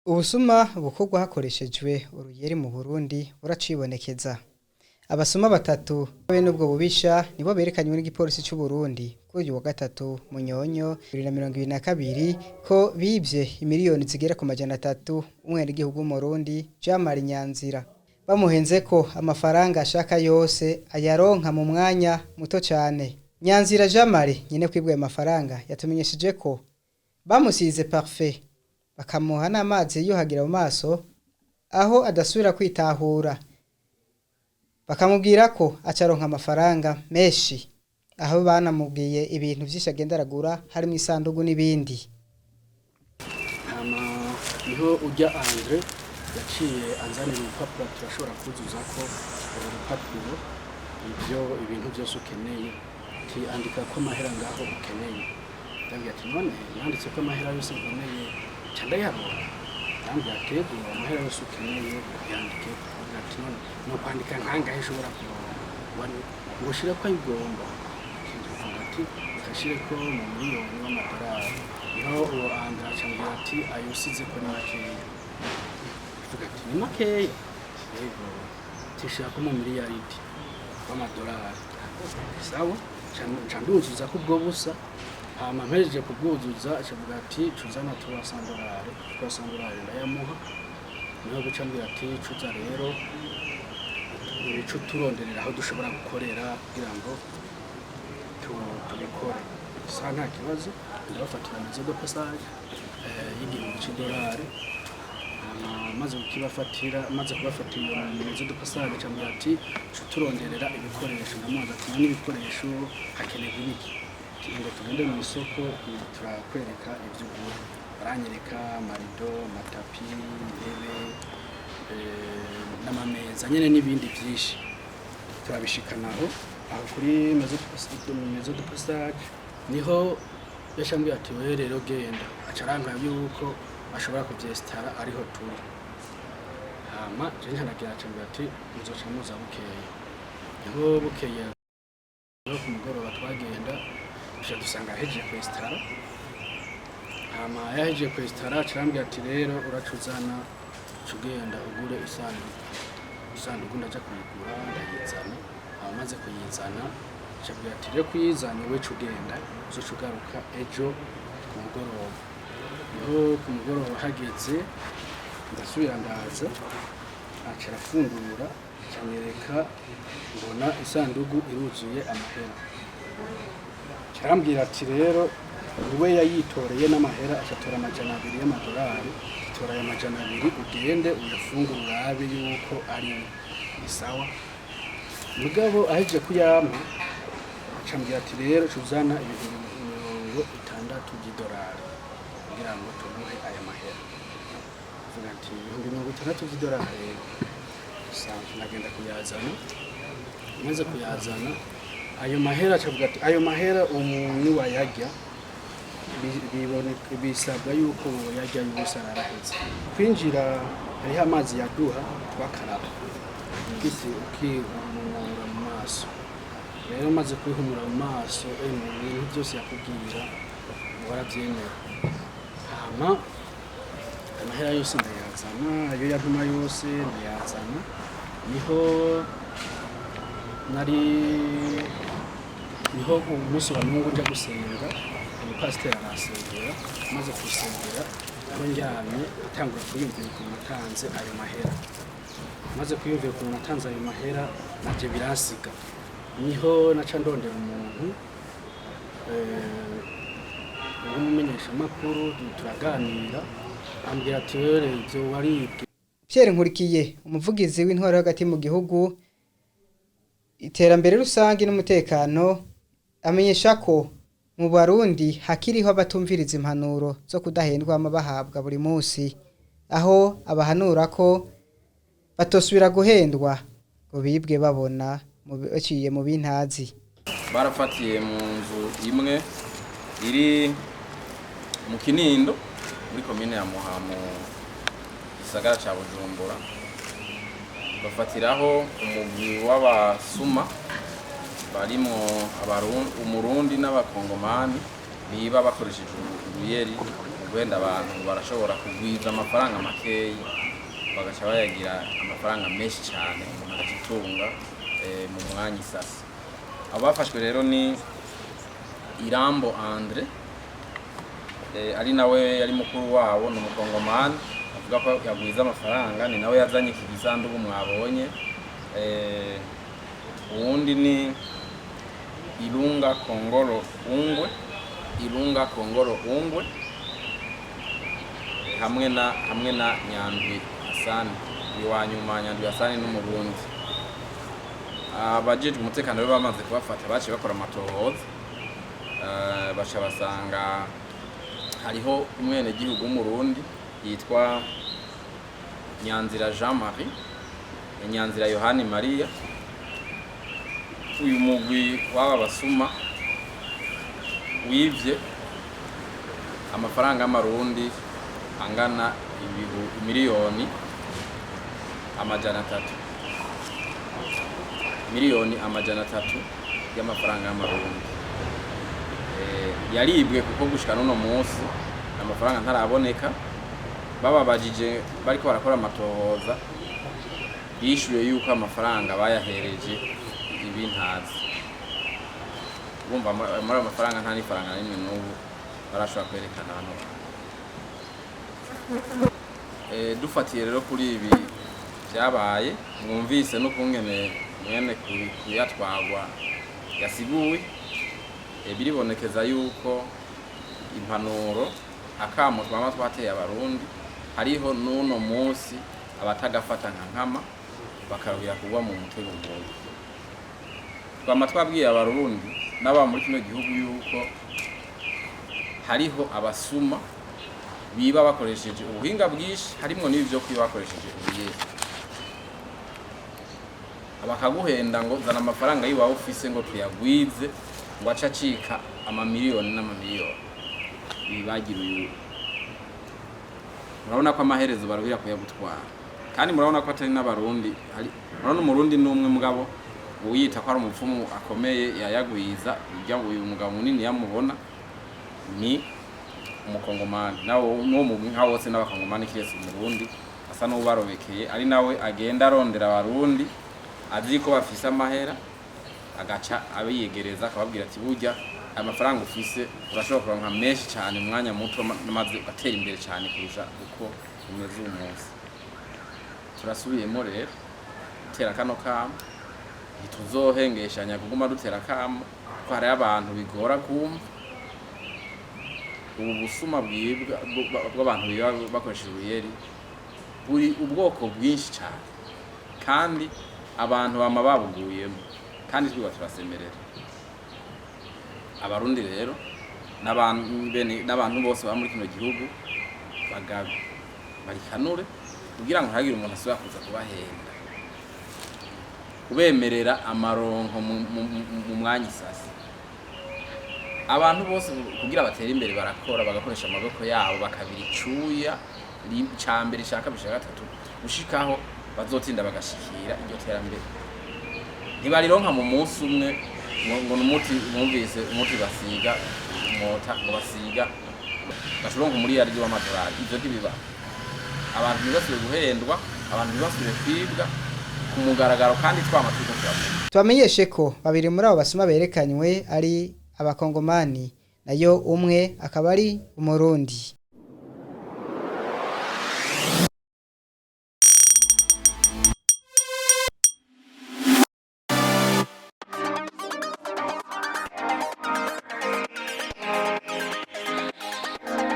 Ubusuma bukorwa hakoreshejwe uruyeri mu Burundi buracibonekeza. Abasuma batatu bene ubwo bubisha nibo berekanywe n'igipolisi cy'u Burundi kuri uyu wa gatatu Munyonyo 2022 ko bivye imiliyoni zigera ku majana 3 umwene igihugu mu Burundi Jamari Nyanzira. Bamuhenze ko amafaranga ashaka yose ayaronka mu mwanya muto cyane. Nyanzira Jamari nyine kwibwe amafaranga yatumenyesheje ko bamusize parfait bakamuha n'amazi yuhagira mu maso aho adasubira kwitahura, bakamubwira ko acaronka amafaranga menshi, aho banamubwiye ibintu vyinshi agenda aragura harimo isandugu n'ibindi. Niho ujya Andre yaciye anzanira urupapuro turashobora kuzuza ko urupapuro ibintu byose ukeneye ti andika ko amahera ngaho ukeneye. Ndabwira ati none yanditse ko amahera yose ukeneye cyanda yarora, ndambwira ati amahera yose ukeneye yandike. Ati none no kwandika nkangahe ushobora kuronka ngo shira ko ayigomba ati kashire ko mu miliyoni y'amadolari. Niho uwo Andre acambwira ati ayusize ko ni makeya. Vuga ati ni makeya yego tishira ko mu miliyaridi y'amadolari. Sawa canduzuza ko ubwo busa hama mpejeje kubwuzuza acavuga ati tuzana $300 ndayamuha. Niho gucambira ati cuza rero ico turonderera aho dushobora gukorera kugira ngo tubikore. Sa nta kibazo ndabafatira mezo de passage $1,000. Maze kubafatira mezo de passage cambira ati turonderera ibikoresho ndamaza ati n'ibikoresho hakenerwa ibiki ngo tugende mu isoko turakwereka ibyo ugura. Baranyereka marido, matapi, intebe n'amameza nyene n'ibindi byinshi turabishikanaho aho kuri mezo de passage. Niho yashambwiye ati we rero genda acaranka yuko ashobora kubyestara ariho turi. Hama je ntanagira acambwiye ati uzoca muza bukeye. Niho bukeye no ku mugoroba twagenda dusanga heje kwestara. Hama yaheje kwestara acambwiye ati rero uracuzana cugenda ugure isanduku ndaja kuyigura ndayizana. Amaze kuyizana acambwiye ati rero kuyizana we cugenda uzocugaruka ejo ku mugoroba. Niho ku mugoroba hageze ndasubira ndaza aca arafungura acanyereka mbona isandugu iruzuye amahera. Carambwira ati rero we yayitoreye n'amahera acatora $200 y'amadolari. Tora ya $200 ugende uyafungura urabe yuko ari isawa. Mugabo aheje kuyampa acambwira ati rero cuzana $60 kugira ngo tumuhe aya mahera. Vuga ati $60 sanzwe nagenda kuyazana. Maze kuyazana ayo mahera acavuga ati ayo mahera umuntu wayarya bisabwa yuko yajya yose araheze. Kwinjira hariho amazi yaduha twakaraba kisi ukihumura mu maso. Rero maze kwihumura mu maso ibintu byose yakubwira warabyemera. Hama amahera yose ndayazana, ayo yantuma yose ndayazana. Niho umunsi wa Mungu nja gusenga umupasiteri arasengera. Maze kusengera aho njyamye atangura kuyumvira ukuntu natanze ayo mahera. Maze kuyumvira ukuntu natanze ayo mahera navyo biransiga. Niho naca ndondera umuntu umumenyesha makuru turaganira ambwira ati rero ibyo waribwe. Pierre Nkurikiye umuvugizi w'intwaro hagati mu gihugu iterambere rusangi n'umutekano amenyesha ko mu Barundi hakiriho abatumviriza impanuro zo kudahendwa bahabwa buri munsi, aho abahanura ko batosubira guhendwa ngo bibwe babona baciye mu bintazi. Barafatiye mu nzu imwe iri mu Kinindo muri komine ya Muha mu gisagara ca Bujumbura. Bafatiraho umugwi w'abasuma barimo umurundi n'abakongomani biba bakoresheje uruyeri wenda abantu barashobora kugwiza amafaranga makeyi bagaca bayagira amafaranga menshi cyane umuntu agacitunga mu mwanya isasi. Abafashwe rero ni Irambo Andre ari nawe yari mukuru wabo, ni umukongomani avuga ko yagwiza amafaranga, ni nawe yazanye iki gisanduku mwabonye. Uwundi ni Ilunga Kongolo Ungwe hamwe na Nyandwi Hassan. Uyu wa nyuma Nyandwi Hassan n'umurundi. Abajeje umutekano rero bamaze kubafata baciye bakora amatohoza, baca basanga hariho umwene gihugu w'umurundi yitwa Nyanzira Jean Marie, Nyanzira Yohani Maria. Uyu mugwi w'aba basuma wivye amafaranga y'amarundi angana miliyoni amajana 3 y'amafaranga y'amarundi. Yaribwe kuko gushika n'uno munsi amafaranga ntaraboneka. Bababajije bariko barakora amatohoza, bishuye yuko amafaranga bayahereje ibintazi. Bumva muri amafaranga nta n'ifaranga rimwe n'ubu barashobora kwerekana hano. Dufatiye rero kuri ibi byabaye, mwumvise no kungene mwene kuyatwagwa yasiguwe, biribonekeza yuko impanuro akamo twama twateye abarundi hariho n'uno munsi abatagafata nka nkama bakarubira kugwa mu mutego mbovu. Twama twabwiye abarundi n'aba muri kino gihugu yuko hariho abasuma biba bakoresheje ubuhinga bwinshi, harimo n'ibi byo kwiba bakoresheje ubuyeri. Abakaguhenda ngo zana amafaranga yiwawe ufise ngo tuyagwize, ngo acacika amamiliyoni n'amamiliyoni. Bibagira uyu, murabona ko amaherezo barubira kuyagutwara. Kandi murabona ko atari n'abarundi, murabona umurundi n'umwe mugabo uyita ko ari umupfumu akomeye yayagwiza. Uyu mugabo munini yamubona ni umukongomani, nawo no mu nka wose n'abakongomani kirese umurundi asa n'ubarobekeye, ari nawe agenda arondera abarundi azi ko bafise amahera, agaca abiyegereza akababwira ati burya amafaranga ufise urashobora kuronka menshi cyane mwanya muto maze ugatera imbere cyane kurusha uko umeze uyu munsi. Turasubiyemo rero tera kano kamo, ntituzohengeshanya kuguma dutera kamo ko hari abantu bigora kumva. Ubu busuma bw'abantu biba bakoresheje ubuyeri buri ubwoko bwinshi cyane, kandi abantu bama babuguyemo, kandi twiba turasemerera. Abarundi rero n'abantu bose ba muri kino gihugu barikanure kugira ngo hagire umuntu asubira kuza kubahenda, kubemerera amaronko mu mwanya isasi. Abantu bose kugira batera imbere barakora, bagakoresha amaboko yabo, bakabira icuya icambere ishaka bishaka gatatu gushikaho bazotinda bagashikira iryo terambere. Ntibarironka mu munsi umwe ngo n'umuti mwumvise umuti basiga mota ngo basiga gashuronka muri yaryo w'amadolari. Ivyo ntibiba. Abantu bibasubire guhendwa, abantu bibasubire kwibwa ku mugaragaro, kandi twamatsiko cyane. Twamenyeshe ko babiri muri abo basuma berekanywe ari abakongomani, nayo umwe akaba ari umurundi.